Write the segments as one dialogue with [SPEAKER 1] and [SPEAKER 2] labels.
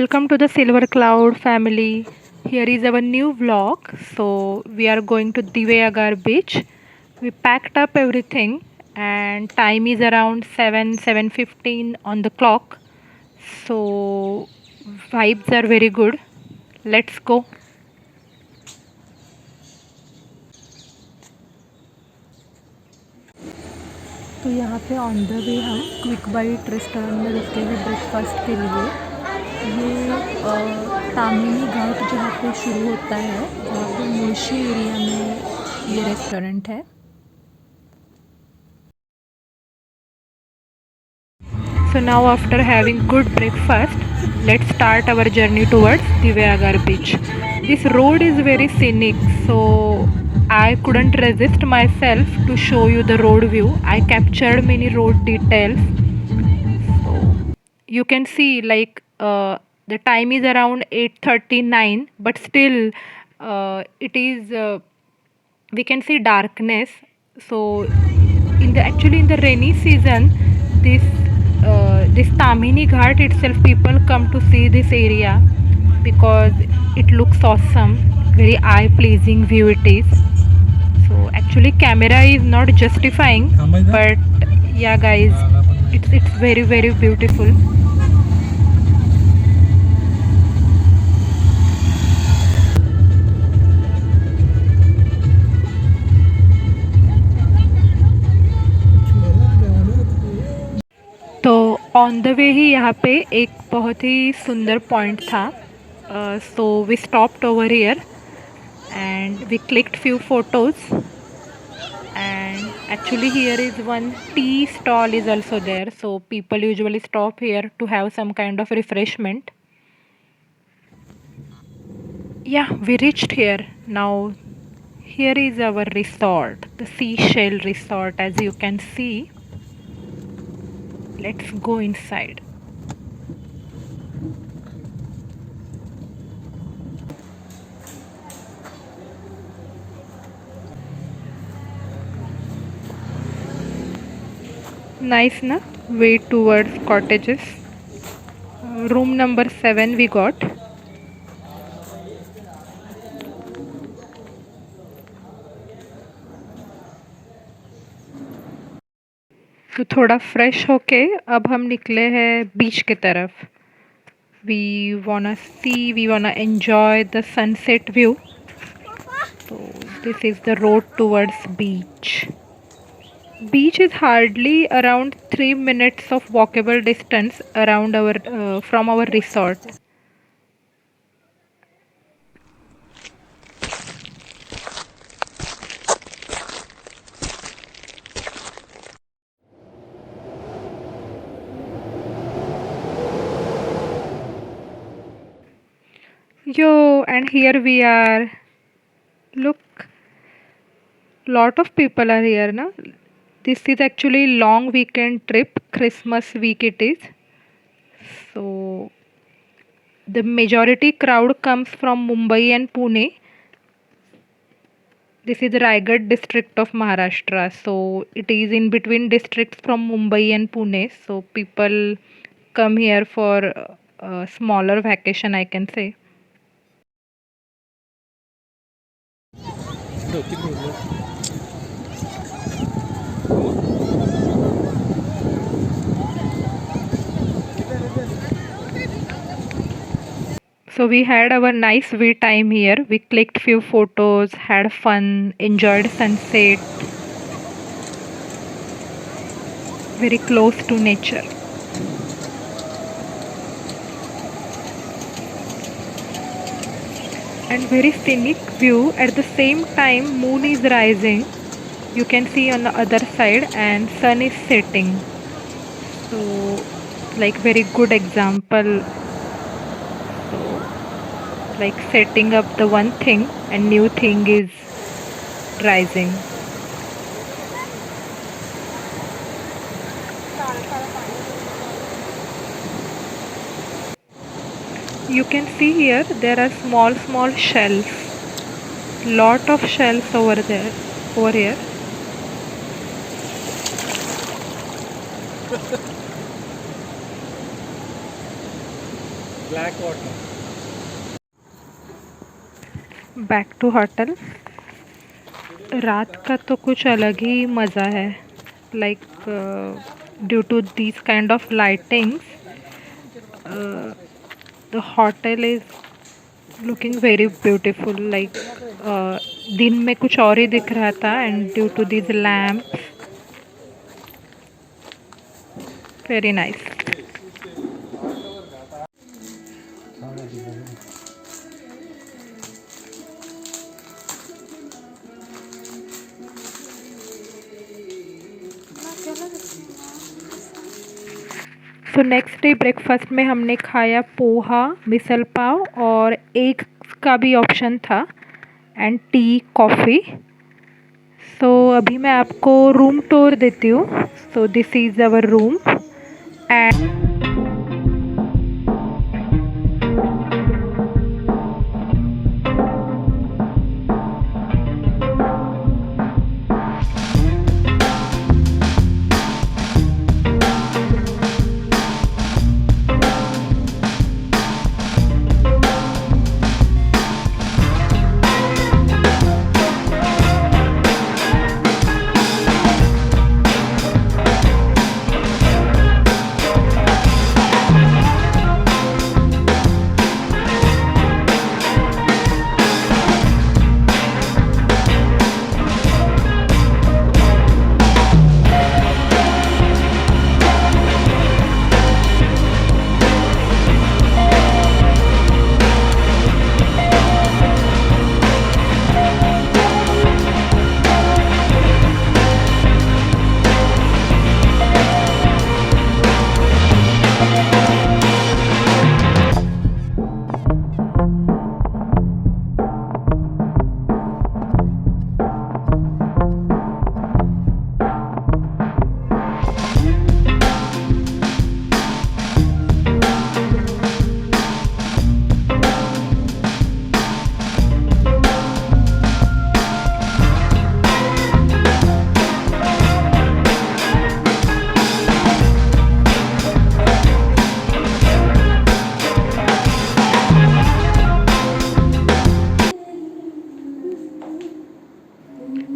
[SPEAKER 1] Welcome to the Silver Cloud family. Here is our new vlog. So we are going to Diveagar beach. We packed up everything and time is around 7:15 on the clock. So vibes are very good. Let's go. तो यहाँ पे on the वे हम quick bite restaurant में रुके हैं breakfast के लिए। ये तामिनी घाट जहाँ पे शुरू होता है, जहाँ पे मुंशी एरिया में ये रेस्टोरेंट है। So now after having good breakfast, let's start our journey towards Diveagar beach. This road is very scenic, so I couldn't resist myself to show you the road view. I captured many road details. So you can see the time is around 8:39, but still it is we can see darkness. So in the rainy season, this this Tamini Ghat itself, people come to see this area because it looks awesome, very eye pleasing view it is. So actually camera is not justifying, but yeah guys, it's very beautiful. तो on the way ही यहाँ पे एक बहुत ही सुंदर point था. So we stopped over here and we clicked few photos and actually here is one tea stall is also there, so people usually stop here to have some kind of refreshment. Yeah, we reached here. Now here is our resort, the Seashell Resort, as you can see. Let's go inside. Nice na? Way towards cottages. Room number 7 we got. तो थोड़ा fresh होके अब हम निकले हैं बीच की तरफ. We wanna enjoy the sunset view. So this is the road towards beach. Beach is hardly around 3 minutes of walkable distance around our from our resort. Yo, and here we are. Look, lot of people are here, na? This is actually long weekend trip. Christmas week it is. So the majority crowd comes from Mumbai and Pune. This is the Raigad district of Maharashtra. So it is in between districts from Mumbai and Pune. So people come here for a smaller vacation, I can say. So we had our nice we time here. We clicked few photos, had fun, enjoyed sunset. Very close to nature. And very scenic view. At the same time, moon is rising. You can see on the other side, and sun is setting. So like very good example. So like setting up the one thing and new thing is rising. You can see here there are small shells. Lot of shells over there, over here.
[SPEAKER 2] Black water.
[SPEAKER 1] Back to hotel. रात का तो कुछ अलग ही मज़ा है, like due to this kind of lightings the hotel is looking very beautiful, like दिन में कुछ और ही दिख रहा था and due to this lamp very nice. So next day breakfast में हमने खाया पोहा, मिसल पाव और एग का भी ऑप्शन था एंड टी कॉफ़ी। सो अभी मैं आपको रूम टूर देती हूँ। So this is our room and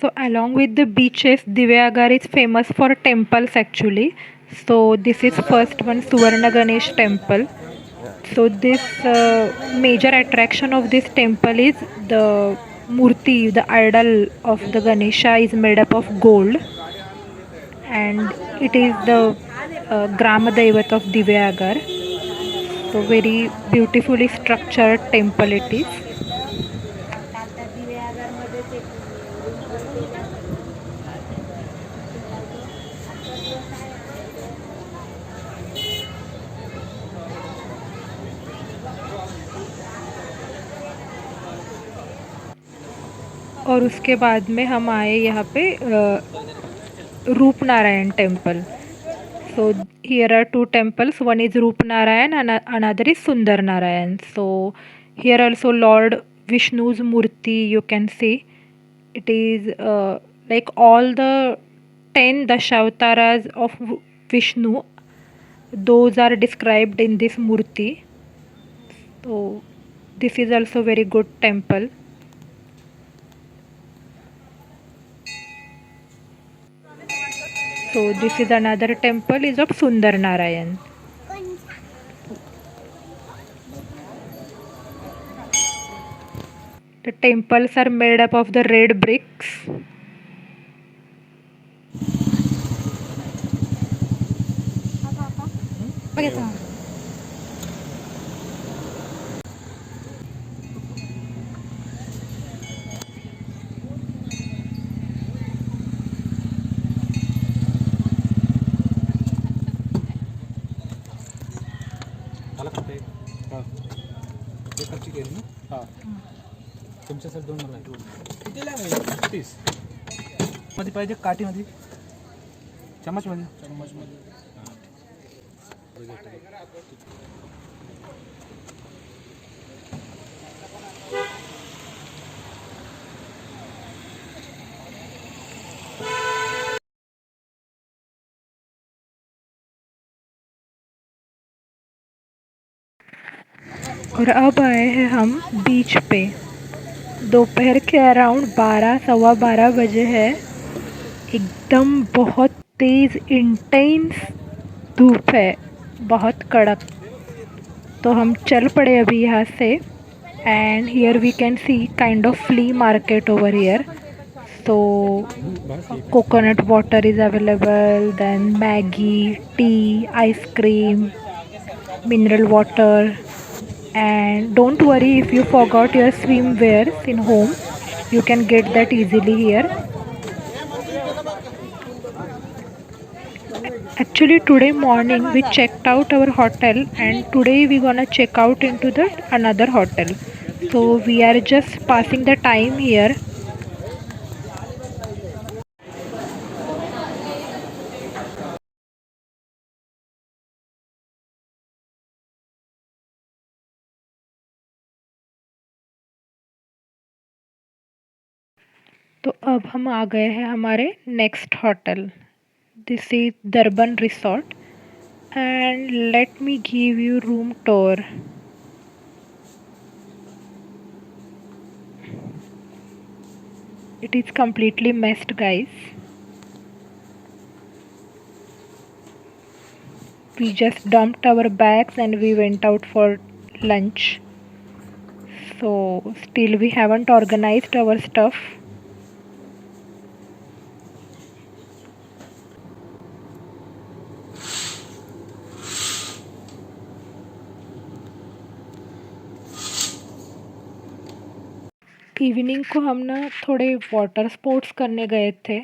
[SPEAKER 1] so along with the beaches, Divyagar is famous for temples actually. So this is first one Suvarna Ganesh temple. So this major attraction of this temple is the murti, the idol of the Ganesha is made up of gold and it is the Grama Devat of Divyagar. So very beautifully structured temple it is. और उसके बाद में हम आए यहाँ पे Rupnarayan temple. So here are two temples. One is Roopnarayan and another is Sundarnarayan. So here also Lord Vishnu's Murti you can see. It is like all the 10 Dashavtaras of Vishnu. Those are described in this Murti. So this is also very good temple. So this is another temple is of Sundarnarayan. The temples are made up of the red bricks.
[SPEAKER 2] तुमच्यासाठी 2 मला कितीला आहे 30 मध्ये पाहिजे काठीमध्ये चम्मचमध्ये
[SPEAKER 1] और अब आए हैं हम बीच पे। दोपहर के अराउंड 12 सवा 12 बजे है। एकदम बहुत तेज़ इंटेंस धूप है, बहुत कड़क। तो हम चल पड़े अभी यहाँ से। And here we can see kind of flea market over here. So coconut water is available, then Maggie, tea, ice cream, mineral water, and don't worry if you forgot your swimwears in home, you can get that easily here. Actually today morning we checked out our hotel and today we gonna check out into the another hotel. So we are just passing the time here. तो अब हम आ गए हैं हमारे next hotel. This is दरबन resort and let me give you room tour. It is completely messed, guys. We just dumped our bags and we went out for lunch. So still we haven't organized our stuff. Evening को हम ना थोड़े water sports करने गए थे।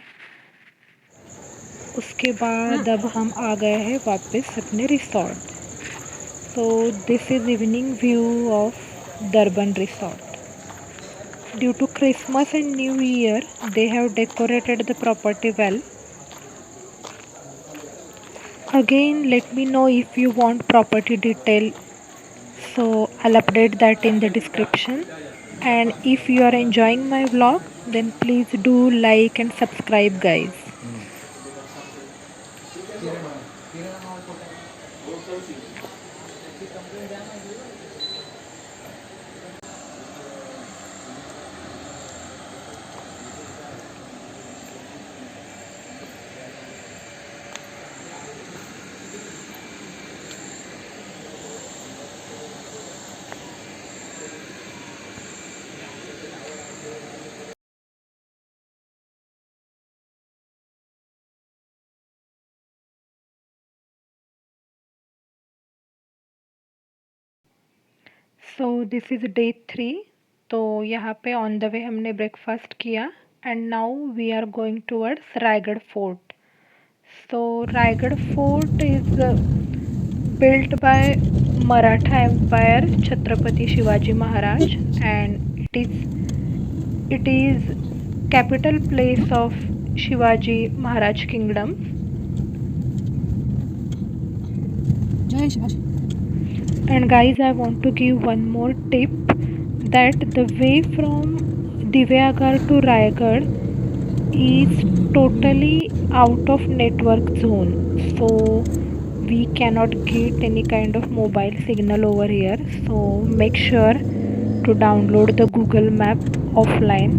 [SPEAKER 1] उसके बाद अब हम आ गए हैं वापस अपने resort. So this is evening view of दरबन resort. Due to Christmas and New Year, they have decorated the property well. Again, let me know if you want property detail, so I'll update that in the description. And if you are enjoying my vlog, then please do like and subscribe, guys. So this is day 3। तो यहाँ पे on the वे हमने breakfast किया and now we are going towards Raigad fort. So Raigad Fort is built by Maratha Empire Chhatrapati Shivaji Maharaj, and it is capital place of Shivaji Maharaj Kingdom.
[SPEAKER 2] जय Shivaji.
[SPEAKER 1] And guys, I want to give one more tip that the way from Divyagar to Raigad is totally out of network zone, so we cannot get any kind of mobile signal over here. So make sure to download the Google Map offline.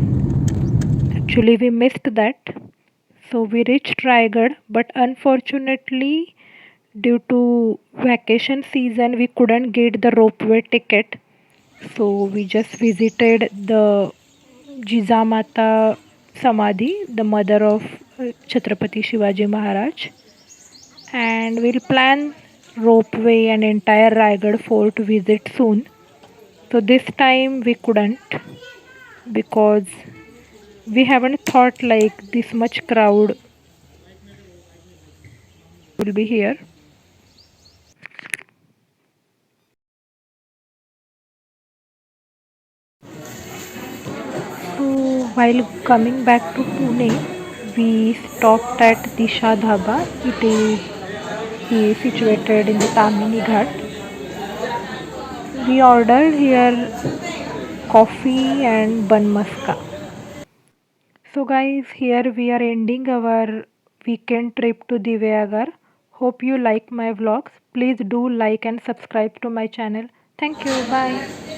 [SPEAKER 1] Actually we missed that, so we reached Raigad, but unfortunately due to vacation season we couldn't get the ropeway ticket. So we just visited the Jizamata Samadhi, the mother of Chhatrapati Shivaji Maharaj, and we'll plan ropeway and entire Raigad fort visit soon. So this time we couldn't because we haven't thought like this much crowd will be here. So while coming back to Pune, we stopped at Disha Dhaba. It is situated in the Tamini Ghat. We ordered here coffee and bun maska. So guys, here we are ending our weekend trip to Divyagar. Hope you like my vlogs. Please do like and subscribe to my channel. Thank you. Bye.